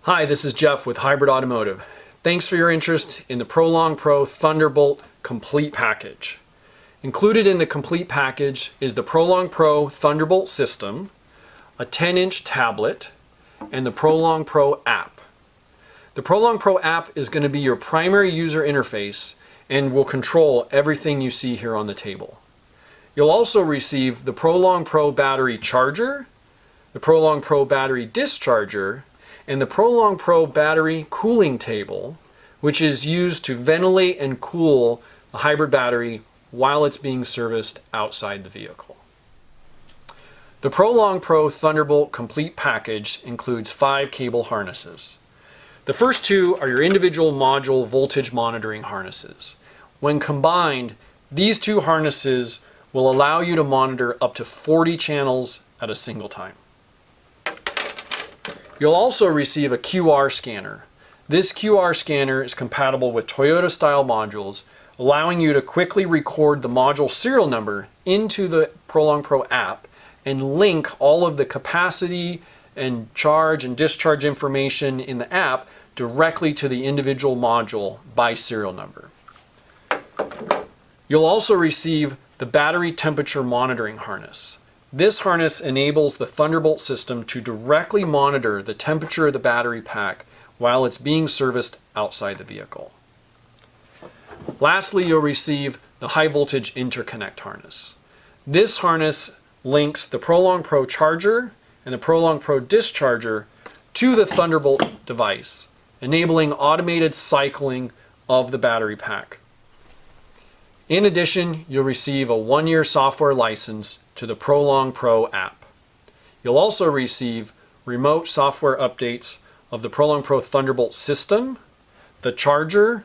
Hi, this is Jeff with Hybrid Automotive. Thanks for your interest in the ProlongPro Thunderbolt Complete Package. Included in the Complete Package is the ProlongPro Thunderbolt system, a 10-inch tablet, and the ProlongPro app. The ProlongPro app is going to be your primary user interface and will control everything you see here on the table. You'll also receive the ProlongPro battery charger, the ProlongPro battery discharger, and the ProlongPro battery cooling table, which is used to ventilate and cool the hybrid battery while it's being serviced outside the vehicle. The ProlongPro Thunderbolt Complete Package includes 5 cable harnesses. The first 2 are your individual module voltage monitoring harnesses. When combined, these 2 harnesses will allow you to monitor up to 40 channels at a single time. You'll also receive a QR scanner. This QR scanner is compatible with Toyota-style modules, allowing you to quickly record the module serial number into the ProlongPro app and link all of the capacity and charge and discharge information in the app directly to the individual module by serial number. You'll also receive the battery temperature monitoring harness. This harness enables the Thunderbolt system to directly monitor the temperature of the battery pack while it's being serviced outside the vehicle. Lastly, you'll receive the high voltage interconnect harness. This harness links the ProlongPro charger and the ProlongPro discharger to the Thunderbolt device, enabling automated cycling of the battery pack. In addition, you'll receive a 1-year software license to the ProlongPro app. You'll also receive remote software updates of the ProlongPro Thunderbolt system, the charger,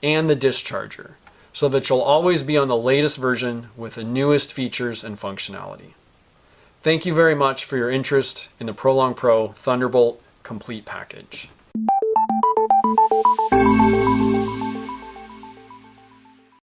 and the discharger, so that you'll always be on the latest version with the newest features and functionality. Thank you very much for your interest in the ProlongPro Thunderbolt Complete Package.